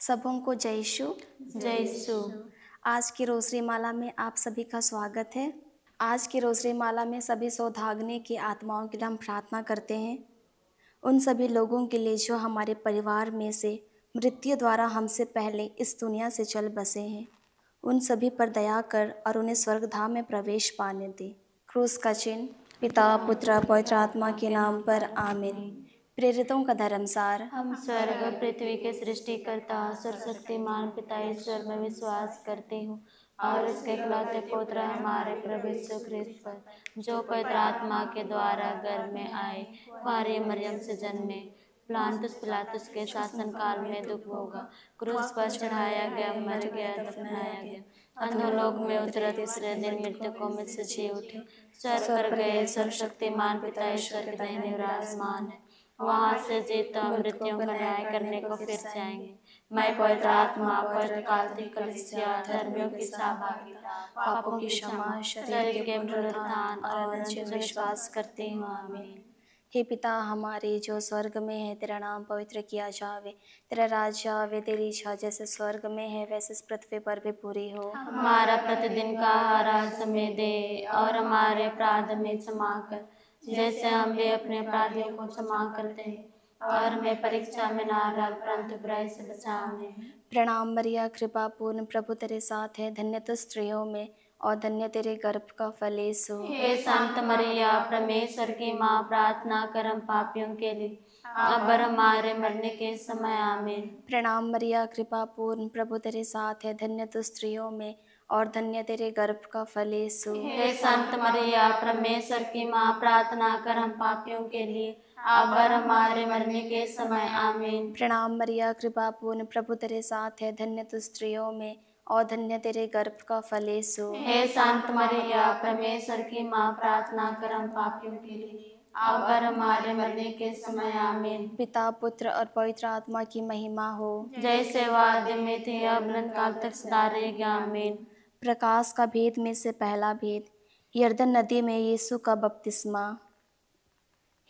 सबों को जय यीशु। जय यीशु। आज की रोजरी माला में आप सभी का स्वागत है। आज की रोजरी माला में सभी सौभाग्य की आत्माओं के लिए हम प्रार्थना करते हैं। उन सभी लोगों के लिए जो हमारे परिवार में से मृत्यु द्वारा हमसे पहले इस दुनिया से चल बसे हैं, उन सभी पर दया कर और उन्हें स्वर्गधाम में प्रवेश पाने दे। क्रूस का चिन्ह। पिता पुत्र पवित्र आत्मा के नाम पर आमीन। प्रेरितों का धर्मसार। हम स्वर्ग पृथ्वी के सृष्टिकर्ता सर्वशक्तिमान पिता ईश्वर में विश्वास करती हूँ और उसके इकलौते पुत्र हमारे प्रभु यीशु ख्रिस्त पर, जो पवित्र आत्मा के द्वारा गर्भ में आए, कुंवारी मरियम से जन्मे, प्लांतुस पिलातुस के शासन काल में दुख भोगा, क्रूस पर चढ़ाया गया, मर गया, दफनाया गया, अधोलोक में उतरे, तीसरे दिन मृतकों में से जी उठे, स्वर्ग पर गए, सर्वशक्तिमान पिता ईश्वर के दाहिने विराजमान है, वहां से जीत मृत्युओं का न्याय करने को फिर जाएंगे। मैं पवित्र आत्मा, पवित्र काल्पनिक कलीसिया, धर्मियों की सहभागिता, पापों की क्षमा, शरीर के पुनरुत्थान और अनंत विश्वास करती हूँ। आमीन। हे पिता हमारे जो स्वर्ग में है, तेरा नाम पवित्र किया जावे, तेरा राज्य आवे, तेरी इच्छा जैसे स्वर्ग में है वैसे इस पृथ्वी पर भी पूरी हो। हमारा प्रतिदिन का आहार आज हमें दे और हमारे अपराध में क्षमा कर, जैसे हम भी अपने अपराधियों को क्षमा करते हैं, और हमें परीक्षा में ना डाल परंतु बुराई से बचा। आमीन। प्रणाम मरिया, कृपा पूर्ण, प्रभु तेरे साथ है, धन्य तो स्त्रियों में और धन्य तेरे गर्भ का फल यीशु। हे संत मरिया, परमेश्वर की माँ, प्रार्थना कर हम पापियों के लिए अब और हमारे मरने के समय। आमीन। प्रणाम मरिया, कृपा पूर्ण, प्रभु तेरे साथ है, धन्य तो स्त्रियों में और धन्य तेरे गर्भ का फल यीशु। हे संत मरिया, परमेश्वर की माँ, प्रार्थना कर हम पापियों के लिए अब और हमारे मरने के समय। आमीन। प्रणाम मरिया, कृपा पूर्ण, प्रभु तेरे साथ है, धन्य तो स्त्रियों में और धन्य तेरे गर्भ का फल यीशु। हे संत मरिया, परमेश्वर की माँ, प्रार्थना कर हम पापियों के लिए अब और हमारे मरने के समय। आमीन। पिता पुत्र और पवित्र आत्मा की महिमा हो, जैसे वाद्य में थी अब अनंत काल तक सदा रहेगी। आमीन। प्रकाश का भेद में से पहला भेद, यरदन नदी में यीशु का बपतिस्मा।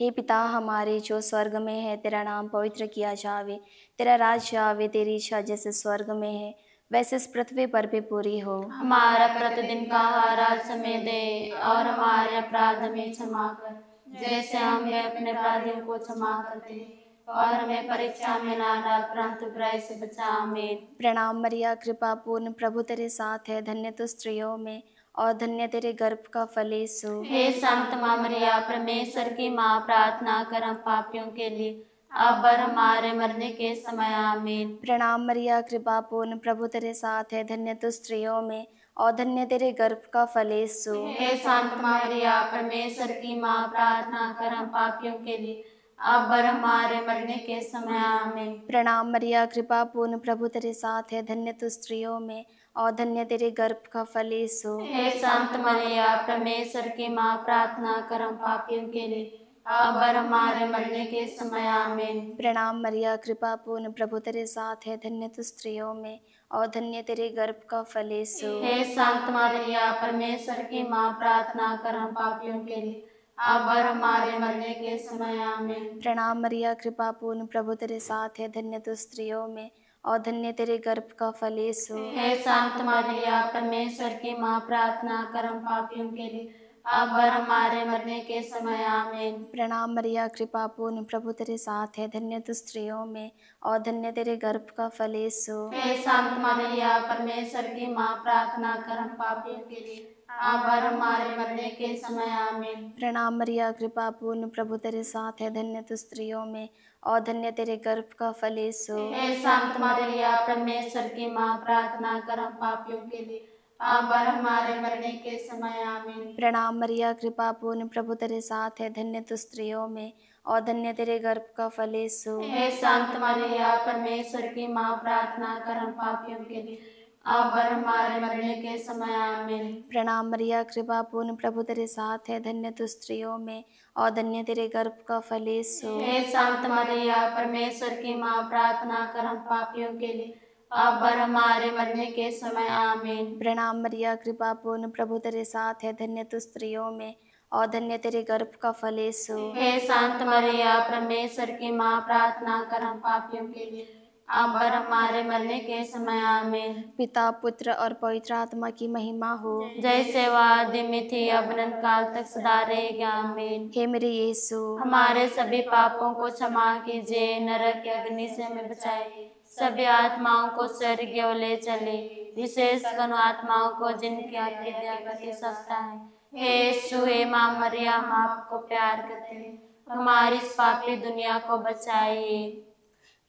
हे पिता हमारे जो स्वर्ग में है, तेरा नाम पवित्र किया जावे, तेरा राज्य आवे, तेरी इच्छा जैसे स्वर्ग में है वैसे इस पृथ्वी पर भी पूरी हो। हमारा प्रतिदिन का आहार आज हमें दे और हमारे अपराध में क्षमा कर, जैसे हम भी अपने अपराधियों को क्षमा करते हैं, और हमें परीक्षा में ना डाल परंतु बुराई से बचा। आमीन। प्रणाम मरिया, कृपा पूर्ण, प्रभु तेरे साथ है, धन्य तो स्त्रियों में और धन्य तेरे गर्भ का फल यीशु। हे संत माँ मरिया, परमेश्वर की माँ, प्रार्थना कर हम पापियों के लिए अब और हमारे मरने के समय। आमीन। प्रणाम मरिया, कृपा पूर्ण, प्रभु तेरे साथ है, धन्य तो स्त्रियों में और धन्य तेरे गर्भ का फल यीशु। हे संत मरिया, परमेश्वर की माँ, प्रार्थना कर हम पापियों के लिए अब और हमारे मरने के समय। आमीन। प्रणाम मरिया, कृपा पूर्ण, प्रभु तेरे साथ है, धन्य तो स्त्रियों में और धन्य तेरे गर्भ का फल यीशु। हे संत मरिया, परमेश्वर की माँ, प्रार्थना कर हम पापियों के लिए अब और हमारे मरने के समय। आमीन। प्रणाम मरिया, कृपा पूर्ण, प्रभु तेरे साथ है, धन्य तो स्त्रियों में और धन्य तेरे गर्भ का फल यीशु। हे संत मरिया, परमेश्वर की माँ, प्रार्थना कर हम पापियों के लिए अब और हमारे मरने के समय। आमीन। प्रणाम मरिया, कृपा पूर्ण, प्रभु तेरे साथ है, धन्य तो स्त्रियों में और धन्य तेरे गर्भ का फल यीशु। हे संत मरिया, परमेश्वर की माँ, प्रार्थना कर हम पापियों के लिए अब और हमारे मरने के समय। आमीन। प्रणाम मरिया, कृपा पूर्ण, प्रभु तेरे साथ है, धन्य तो स्त्रियों में और धन्य तेरे गर्भ का फल यीशु। हे संत मरिया, परमेश्वर की माँ, प्रार्थना कर हम पापियों के लिए अब और हमारे मरने के समय। आमीन। प्रणाम मरिया, कृपा पूर्ण, प्रभु तेरे साथ है, धन्य तो स्त्रियों में और धन्य तेरे गर्भ का फल यीशु। हे संत मरिया, परमेश्वर की माँ, प्रार्थना कर हम पापियों के लिए अब और हमारे मरने के समय। आमीन। प्रणाम मरिया, कृपा पूर्ण, प्रभु तेरे साथ है, धन्य तो स्त्रियों में और धन्य तेरे गर्भ का फल यीशु। हे संत मरिया, परमेश्वर की माँ, प्रार्थना कर हम पापियों के लिए अब और हमारे मरने के समय। आमीन। प्रणाम मरिया, कृपा पूर्ण, प्रभु तेरे साथ है, धन्य तो स्त्रियों में और धन्य तेरे गर्भ का फल यीशु। हे संत मरिया, परमेश्वर की माँ, प्रार्थना कर हम पापियों के लिए अब और हमारे मरने के समय। आमीन। प्रणाम मरिया, कृपा पूर्ण, प्रभु तेरे साथ है, धन्य तो स्त्रियों में और धन्य तेरे गर्भ का फल यीशु। हे संत मरिया, परमेश्वर की माँ, प्रार्थना कर हम पापियों के लिए अब और हमारे मरने के समय आमीन। पिता पुत्र और पवित्र आत्मा की महिमा हो, जैसे वह आदि में थी अब अनंत काल तक सदा रहेगी आमीन। हे मेरे यीशु, हमारे सभी पापों को क्षमा कीजिए, नरक की अग्नि से हमें बचाइए, सभी आत्माओं को स्वर्ग की ओर ले चले, विशेष उन आत्माओं को जिनकी आपकी दया की आवश्यकता है। हे यीशु, हे माँ मरियम, हम आपको प्यार करते हैं, हमारी इस पापी दुनिया को बचाइए।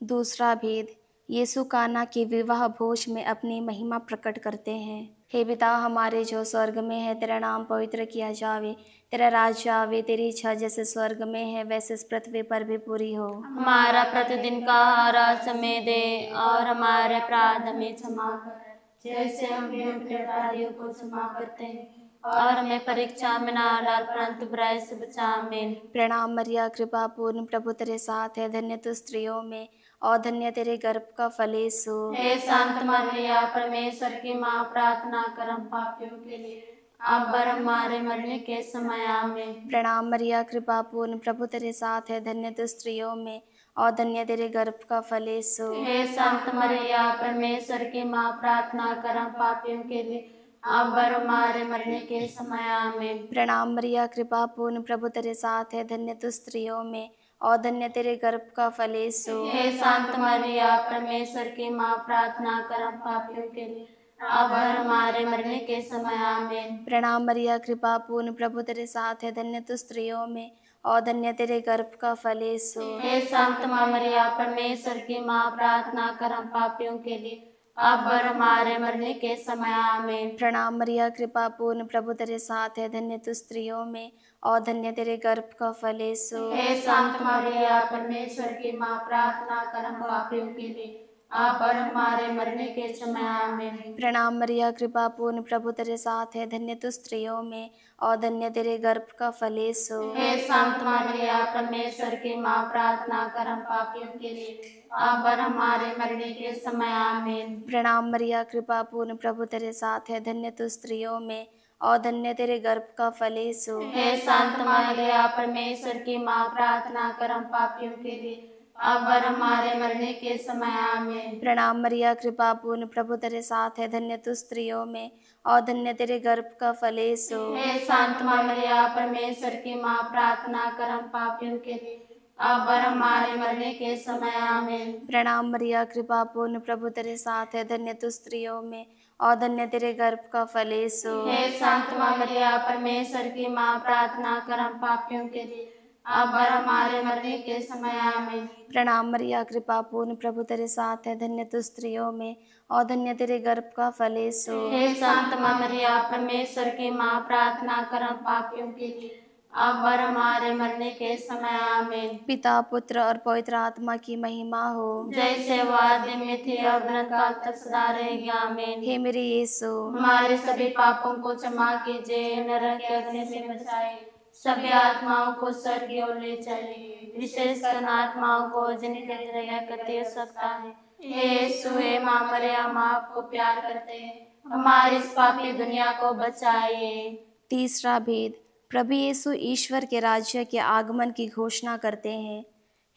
दूसरा भेद, यीशु काना के विवाह भोज में अपनी महिमा प्रकट करते हैं। हे पिता हमारे जो स्वर्ग में है, तेरा नाम पवित्र किया जावे, तेरा राज्य आवे, तेरी इच्छा जैसे स्वर्ग में है वैसे इस पृथ्वी पर भी पूरी हो। हमारा प्रतिदिन का आहार आज हमें दे, और हमारे अपराध हमें क्षमा कर, जैसे हम भी अपने अपराधियों को क्षमा करते हैं, और हमें परीक्षा में ना डाल परंतु बुराई से बचा। आमीन। प्रणाम मरिया, कृपा पूर्ण, प्रभु तेरे साथ है, धन्य तू स्त्रियों में और धन्य तेरे गर्भ का फल यीशु। हे संत मरिया, परमेश्वर की माँ, प्रार्थना कर हम पापियों के लिए, अब और हमारे मरने के समय। आमीन। प्रणाम मरिया, कृपा पूर्ण, प्रभु तेरे साथ है, धन्य तू स्त्रियों में और धन्य तेरे गर्भ का फल यीशु। हे संत मरिया, परमेश्वर की माँ, प्रार्थना कर हम पापियों के लिए, अब और हमारे मरने के समय। आमीन। प्रणाम मरिया, कृपा पूर्ण, प्रभु तेरे साथ है, धन्य तू स्त्रियों में और धन्य तेरे गर्भ का फल यीशु। हे संत मरिया, परमेश्वर की माँ, प्रार्थना कर हम पापियों के लिए, अब और हमारे मरने के समय। आमीन। प्रणाम मरिया, कृपा पूर्ण, प्रभु तेरे साथ है, धन्य तू स्त्रियों में और धन्य तेरे गर्भ का फल यीशु। हे संत मरिया, परमेश्वर की माँ, प्रार्थना कर हम पापियों के लिए, अब और हमारे मरने के समय। आमीन। प्रणाम मरिया, कृपा पूर्ण, प्रभु तेरे साथ है, धन्य तू स्त्रियों में और धन्य तेरे गर्भ का फल यीशु। हे संत मरिया, परमेश्वर की माँ, प्रार्थना कर हम पापियों के लिए, अब और हमारे मरने के समय। आमीन। प्रणाम मरिया, कृपा पूर्ण, प्रभु तेरे साथ है, धन्य तू स्त्रियों में और धन्य तेरे गर्भ का फल यीशु। हे संत मरिया, परमेश्वर की माँ, प्रार्थना कर हम पापियों के लिए, अब और हमारे मरने के समय। आमीन। प्रणाम मरिया, कृपा पूर्ण, प्रभु तेरे साथ है, धन्य तू स्त्रियों में और धन्य तेरे गर्भ का फल यीशु। हे संत मरिया, परमेश्वर की माँ, प्रार्थना कर हम पापियों के लिए, अब और हमारे मरने के समय। आमीन। प्रणाम मरिया, कृपा पूर्ण, प्रभु तेरे साथ है, धन्य तू स्त्रियों में और धन्य तेरे गर्भ का फल यीशु। हे संत मरिया, परमेश्वर की माँ, प्रार्थना कर हम पापियों के लिए, अब और हमारे मरने के समय। आमीन। प्रणाम मरिया, कृपा पूर्ण, प्रभु तेरे साथ है, धन्य तू स्त्रियों में और धन्य तेरे गर्भ का फल यीशु। हे संत मरिया, परमेश्वर की माँ, प्रार्थना कर हम पापियों के लिए, अब और हमारे मरने के समय। आमीन। प्रणाम मरिया, कृपा पूर्ण, प्रभु तेरे साथ है, धन्य तू स्त्रियों में और धन्य तेरे गर्भ का फल यीशु। हे संत मरिया, परमेश्वर की माँ, प्रार्थना कर हम पापियों के लिए, अब और हमारे मरने के समय। आमीन। पिता पुत्र और पवित्र आत्मा की महिमा हो, जैसे वो आदि में थी अब अनंत काल तक सदा रहेगी। आमीन। हे मेरे यीशु, हमारे सभी पापों को क्षमा कीजिए, नरक के अग्नि से बचाइए, सभी आत्माओं को स्वर्ग की ओर ले चलिए, विशेषकर उन आत्माओं को जिनके दया की आवश्यकता है। हे यीशु, हे माँ मरियम, हम आपको प्यार करते हैं, हमारी इस पापी दुनिया को बचाइए। तीसरा भेद, प्रभु यीशु ईश्वर के राज्य के आगमन की घोषणा करते हैं।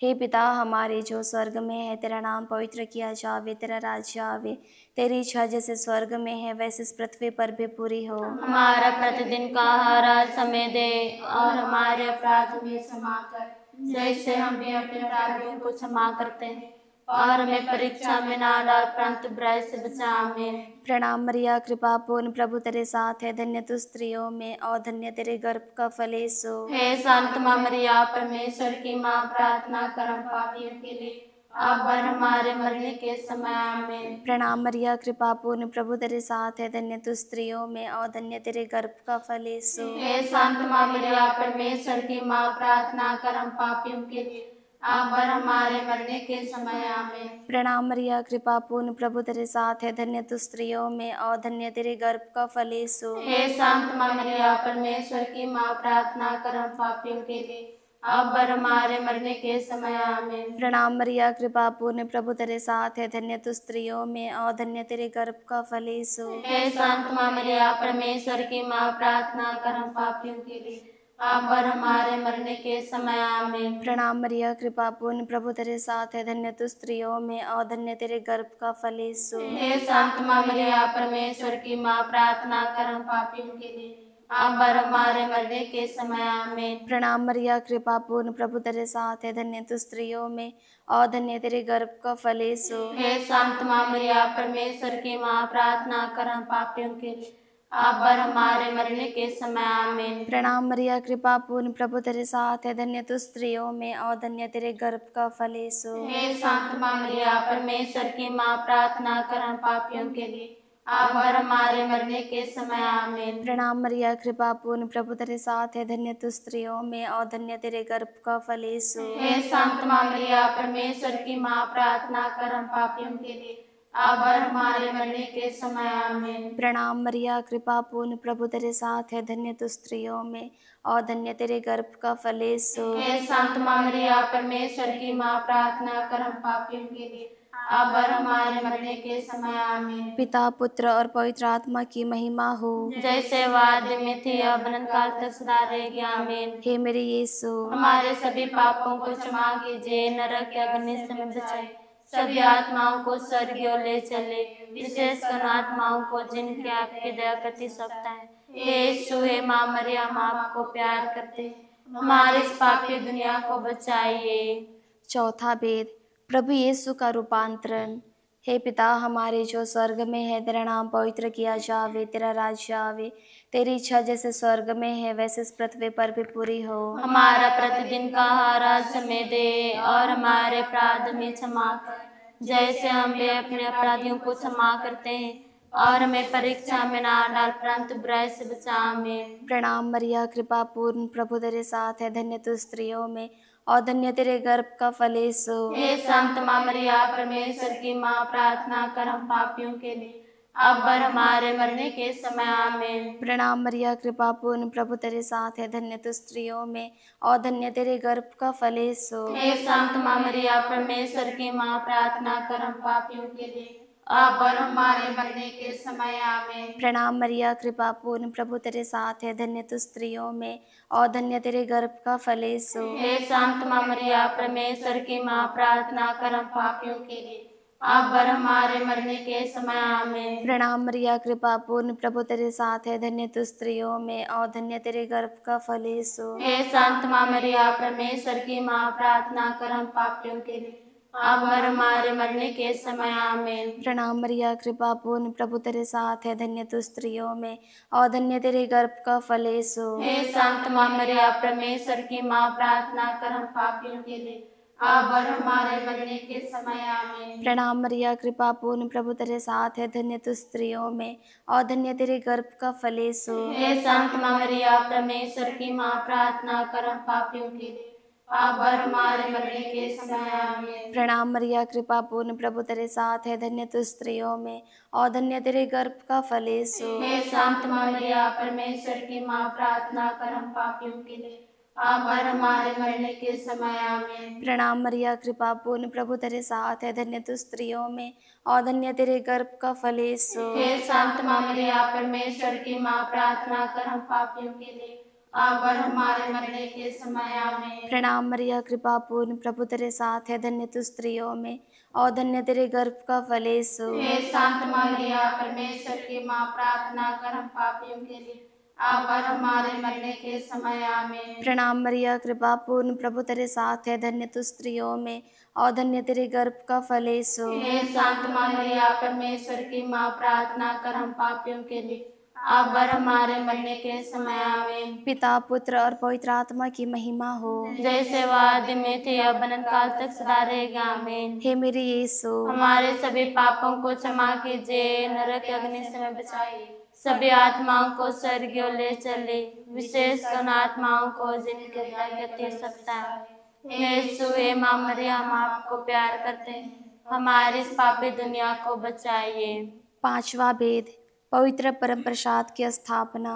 हे पिता हमारे जो स्वर्ग में है, तेरा नाम पवित्र किया जावे, तेरा राज्य आवे, तेरी इच्छा जैसे स्वर्ग में है वैसे इस पृथ्वी पर भी पूरी हो। हमारा प्रतिदिन का आहार आज हमें दे, और हमारे अपराध हमें क्षमा कर, जैसे हम भी अपने अपराधियों को क्षमा करते हैं, और हमें परीक्षा में ना डाल परंतु बुराई से बचा। आमीन। प्रणाम मरिया, कृपा पूर्ण, प्रभु तेरे साथ है, धन्य तू स्त्रियों में और धन्य तेरे गर्भ का फल यीशु। हे संत मरिया, परमेश्वर की माँ, प्रार्थना कर हम पापियों के लिए, अब और हमारे मरने के समय। आमीन। प्रणाम मरिया, कृपा पूर्ण, प्रभु तेरे साथ है, धन्य तू स्त्रियों में और धन्य तेरे गर्भ का फल यीशु। हे संत मरिया, परमेश्वर की माँ, प्रार्थना कर हम पापियों के लिए, अब और हमारे मरने के समय। आमीन। प्रणाम मरिया, कृपा पूर्ण, प्रभु तेरे साथ है, धन्य तू स्त्रियों में और धन्य तेरे गर्भ का फल यीशु। हे संत मरिया, परमेश्वर की माँ, प्रार्थना कर हम पापियों के लिए, अब और हमारे मरने के समय। आमीन। प्रणाम मरिया, कृपा पूर्ण, प्रभु तेरे साथ है, धन्य तू स्त्रियों में और धन्य तेरे गर्भ का फल यीशु। हे संत मरिया, परमेश्वर की माँ, प्रार्थना कर हम पापियों के लिए, अब और हमारे मरने के समय आमीन। प्रणाम मरिया, कृपा पूर्ण, प्रभु तेरे साथ है, धन्य तू स्त्रियों में और धन्य तेरे गर्भ का फल यीशु। हे संत माँ मरिया, परमेश्वर की माँ, प्रार्थना कर हम पापियों के लिए, अब और हमारे मरने के समय आमीन। प्रणाम मरिया, कृपा पूर्ण, प्रभु तेरे साथ है, धन्य तू स्त्रियों में और धन्य तेरे गर्भ का फल यीशु। हे संत माँ मरिया, परमेश्वर की माँ, प्रार्थना कर हम पापियों के लिए, अब और हमारे मरने के समय आमीन। प्रणाम मरिया, कृपा पूर्ण, प्रभु तेरे साथ है, धन्य तू स्त्रियों में और धन्य तेरे गर्भ का फल यीशु। हे संत माँ मरिया, परमेश्वर की माँ, प्रार्थना कर हम पापियों के लिए, अब और हमारे मरने के समय आमीन। प्रणाम मरिया, कृपा पूर्ण, प्रभु तेरे साथ है, धन्य तू स्त्रियों में और धन्य तेरे गर्भ का फल यीशु। हे संत माँ मरिया, परमेश्वर की माँ, प्रार्थना कर हम पापियों के लिए, अब और हमारे मरने के समय आमीन। प्रणाम मरिया, कृपा पूर्ण, प्रभु तेरे साथ है, धन्य तू स्त्रियों में और धन्य तेरे गर्भ का फल यीशु। हे संत माँ मरिया, परमेश्वर की माँ, प्रार्थना कर हम पापियों के लिए, अब और हमारे मरने के समय आमीन। पिता, पुत्र और पवित्र आत्मा की महिमा हो, जैसे वाद्य में थी, अब अनंत काल तक सदा रहेगी आमीन। हे मेरे यीशु। हमारे सभी पापों को क्षमा कीजिए, नरक के अग्नि से हमें बचाइए, सभी आत्माओं को स्वर्ग ओर ले चले, विशेषकर आत्माओं को जिनकी आपकी दया करती सकता है। हे यीशु, हे माँ मरिया, हम आपको प्यार करते हैं, हमारे इस पापी दुनिया को बचाइए। चौथा भेद, प्रभु यीशु का रूपांतरण। हे पिता हमारे जो स्वर्ग में है, तेरा नाम पवित्र किया जावे, तेरा राज्य आवे, तेरी इच्छा जैसे स्वर्ग में है वैसे इस पृथ्वी पर भी पूरी हो। हमारा प्रतिदिन का आहार आज हमें दे, और हमारे अपराध में क्षमा कर, जैसे हम भी अपने अपराधियों को क्षमा करते हैं, और हमें परीक्षा में ना डाल, परंतु बुराई से बचा। आमीन। प्रणाम मरिया, कृपा पूर्ण, प्रभु तेरे साथ है, धन्य तू स्त्रियों में और धन्य तेरे गर्भ का फल यीशु। हे संत माँ मरिया, परमेश्वर की माँ, प्रार्थना कर हम पापियों के लिए, अब और हमारे मरने के समय आमीन। प्रणाम मरिया, कृपा पूर्ण, प्रभु तेरे साथ है, धन्य तू स्त्रियों में और धन्य तेरे गर्भ का फल यीशु। हे संत माँ मरिया, परमेश्वर की माँ, प्रार्थना कर हम पापियों के लिए, अब और हमारे मरने के समय आमीन। प्रणाम मरिया, कृपा पूर्ण, प्रभु तेरे साथ है, धन्य तू स्त्रियों में और धन्य तेरे गर्भ का फल यीशु। हे संत माँ मरिया, परमेश्वर की माँ, प्रार्थना कर हम पापियों के लिए, अब और हमारे मरने के समय आमीन। प्रणाम मरिया, कृपा पूर्ण, प्रभु तेरे साथ है, धन्य तू स्त्रियों में और धन्य तेरे गर्भ का फल यीशु। हे संत माँ मरिया, परमेश्वर की माँ, प्रार्थना कर हम पापियों के लिए, अब और हमारे मरने के समय आमीन। प्रणाम मरिया, कृपा पूर्ण, प्रभु तेरे साथ है, धन्य तू स्त्रियों में और धन्य तेरे गर्भ का फल यीशु। हे संत माँ मरिया, परमेश्वर की माँ, प्रार्थना कर हम पापियों के लिए, अब और हमारे मरने के समय आमीन। प्रणाम मरिया, कृपा पूर्ण, प्रभु तेरे साथ है, धन्य तू स्त्रियों में और धन्य तेरे गर्भ का फल यीशु। हे संत माँ मरिया, परमेश्वर की माँ, प्रार्थना कर हम पापियों के लिए, अब और हमारे मरने के समय आमीन। प्रणाम मरिया, कृपा पूर्ण, प्रभु तेरे साथ है, धन्य तू स्त्रियों में और धन्य तेरे गर्भ का फल यीशु। हे संत माँ मरिया, परमेश्वर की माँ, प्रार्थना कर हम पापियों के लिए, अब और हमारे मरने के समय आमीन। प्रणाम मरिया, कृपा पूर्ण, प्रभु तेरे साथ है, धन्य तू स्त्रियों में और धन्य तेरे गर्भ का फल यीशु। हे संत माँ मरिया, परमेश्वर की माँ, प्रार्थना कर हम पापियों के लिए, अब और हमारे मरने के समय आमीन। प्रणाम मरिया, कृपा पूर्ण, प्रभु तेरे साथ है, धन्य तू स्त्रियों में और धन्य तेरे गर्भ का फल यीशु। हे संत माँ मरिया, परमेश्वर की माँ, प्रार्थना कर हम पापियों के लिए, अब और हमारे मरने के समय आमीन। प्रणाम मरिया, कृपा पूर्ण, प्रभु तेरे साथ है, धन्य तू स्त्रियों में और धन्य तेरे गर्भ का फल यीशु। हे संत माँ मरिया, परमेश्वर की माँ, प्रार्थना कर हम पापियों के लिए, अब और हमारे मरने के समय आमीन। पिता, पुत्र और पवित्र आत्मा की महिमा हो, जैसे वाद्य में थी, अब अनंत काल तक सदा रहेगा आमीन। हे मेरे यीशु। हमारे सभी पापों को क्षमा कीजिए, नरक के अग्नि से हमें बचाइए, सभी आत्माओं को स्वर्ग ओर ले चले, विशेषकर उन आत्माओं को जिनके दया करती सकता है। हे यीशु, हे माँ मरिया, हम आपको प्यार करते हैं, हमारी इस पापी दुनिया को बचाइए। पांचवा भेद, पवित्र परम प्रसाद की स्थापना।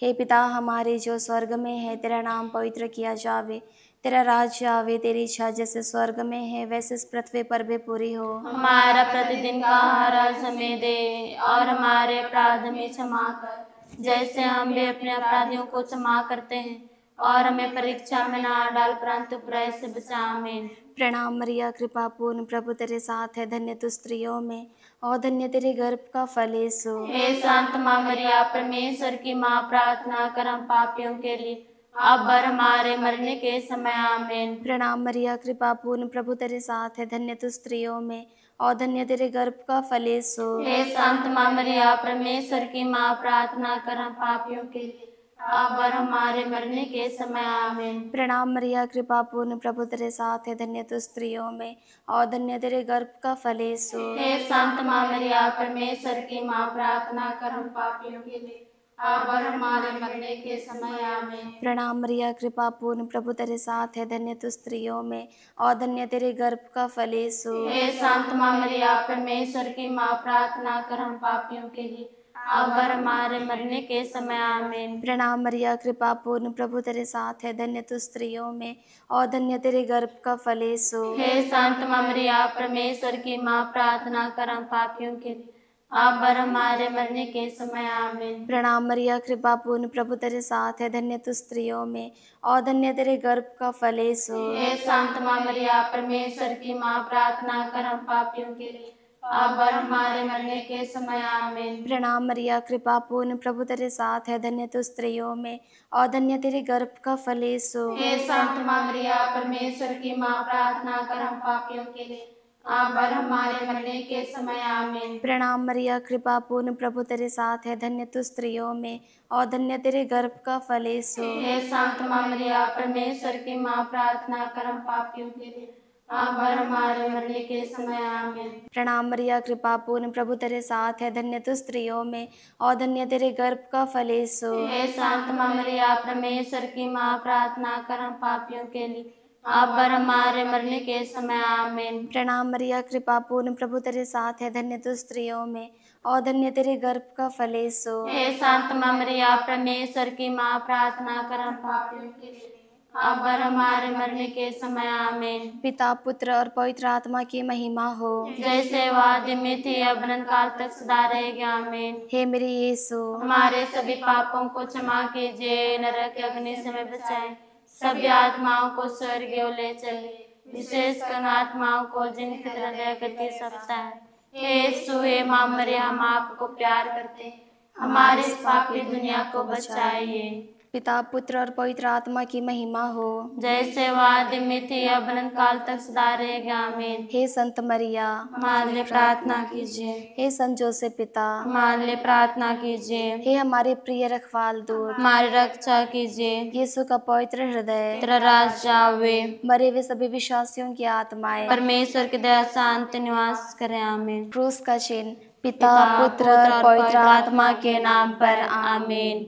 हे पिता हमारे जो स्वर्ग में है, तेरा नाम पवित्र किया जावे, तेरा राज्य आवे, तेरी इच्छा जैसे स्वर्ग में है वैसे इस पृथ्वी पर भी पूरी हो। हमारा प्रतिदिन का आहार आज हमें दे, और हमारे अपराध में क्षमा कर, जैसे हम भी अपने अपराधियों को क्षमा करते हैं, और हमें परीक्षा में ना डाल परंतु बुराई से बचा। आमीन। प्रणाम मरिया, कृपा पूर्ण, प्रभु तेरे साथ है, धन्य तू स्त्रियों में और धन्य तेरे गर्भ का फल यीशु। हे संत माँ मरिया, परमेश्वर की माँ, प्रार्थना कर हम पापियों के लिए अब और हमारे मरने के समय। आमीन। प्रणाम मरिया, कृपा पूर्ण, प्रभु तेरे साथ है, धन्य तू स्त्रियों में और धन्य तेरे गर्भ का फल यीशु। हे संत माँ मरिया, परमेश्वर की माँ, प्रार्थना कर हम पापियों के लिए अब और हमारे मरने के समय। आमीन। प्रणाम मरिया, कृपा पूर्ण, प्रभु तेरे साथ है, धन्य तू स्त्रियों में और धन्य तेरे गर्भ का फल यीशु। हे संत माँ मरिया, परमेश्वर की माँ, प्रार्थना कर हम पापियों के लिए अब और हमारे मरने के समय। आमीन। प्रणाम मरिया, कृपा पूर्ण, प्रभु तेरे साथ है, धन्य तू स्त्रियों में और धन्य तेरे गर्भ का फल यीशु। हे संत माँ मरिया, परमेश्वर की माँ, प्रार्थना कर हम पापियों के लिए अब और हमारे मरने के समय। आमीन। प्रणाम मरिया, कृपा पूर्ण, प्रभु तेरे साथ है, धन्य तू स्त्रियों में और धन्य तेरे गर्भ का फल यीशु। हे संत माँ मरिया, परमेश्वर की माँ, प्रार्थना कर हम पापियों के लिए अब और हमारे मरने के समय। आमीन। प्रणाम मरिया, कृपा पूर्ण, प्रभु तेरे साथ है, धन्य तू स्त्रियों में और धन्य तेरे गर्भ का फल यीशु। हे संत माँ मरिया, परमेश्वर की माँ, प्रार्थना कर हम पापियों के लिए अब और हमारे मरने के समय। आमीन। प्रणाम मरिया, कृपा पूर्ण, प्रभु तेरे साथ है, धन्य तू स्त्रियों में और धन्य तेरे गर्भ का फल यीशु। हे संत माँ मरिया, परमेश्वर की माँ, प्रार्थना कर हम पापियों के लिए अब और हमारे मरने के समय। आमीन। प्रणाम मरिया, कृपा पूर्ण, प्रभु तेरे साथ है, धन्य तू स्त्रियों में और धन्य तेरे गर्भ का फल यीशु। हे संत माँ मरिया, परमेश्वर की माँ, प्रार्थना कर हम पापियों के लिए अब और हमारे मरने के समय। आमीन। प्रणाम मरिया, कृपा पूर्ण, प्रभु तेरे साथ है, धन्य तू स्त्रियों में और धन्य तेरे गर्भ का फल यीशु। हे संत माँ मरिया, परमेश्वर की माँ, प्रार्थना कर हम पापियों के लिए अब और हमारे मरने के समय। आमीन। प्रणाम मरिया, कृपा पूर्ण, प्रभु तेरे साथ है, धन्य तू स्त्रियों में और धन्य तेरे गर्भ का फल यीशु। हे संत माँ मरिया, परमेश्वर की माँ, प्रार्थना कर हम पापियों के लिए अब और हमारे मरने के समय। आमीन। पिता, पुत्र और पवित्र आत्मा की महिमा हो, जैसे वह आदि में थी अब अनंत काल तक सदा रहेगी। आमीन। हे मेरे यीशु, हमारे सभी पापों को क्षमा कीजिए, नरक के अग्नि से हमें बचाएं, सभी आत्माओं को स्वर्ग ओर ले चले, विशेषकर आत्माओं को जिनकी हृदय गति सकता है। हे यीशु, हे माँ मरिया, हम आपको प्यार करते हैं, हमारी इस पापी दुनिया को बचाइए। पिता, पुत्र और पवित्र आत्मा की महिमा हो, जैसे वह आदि में थी अब अनंत काल तक सदा रहेगी। आमीन। हे संत मरिया, हमारे लिए प्रार्थना कीजिए। हे संत जोसेफ पिता, हमारे लिए प्रार्थना कीजिए। हे हमारे प्रिय रखवाल दूत, हमारी रक्षा कीजिए। यीशु का पवित्र हृदय, तेरा राज जावे, मरे हुए सभी विश्वासियों की आत्माएं परमेश्वर की दया शांति निवास करें। आमीन। क्रूस का चिन्ह, पिता, पुत्र और पवित्र आत्मा के नाम पर। आमीन।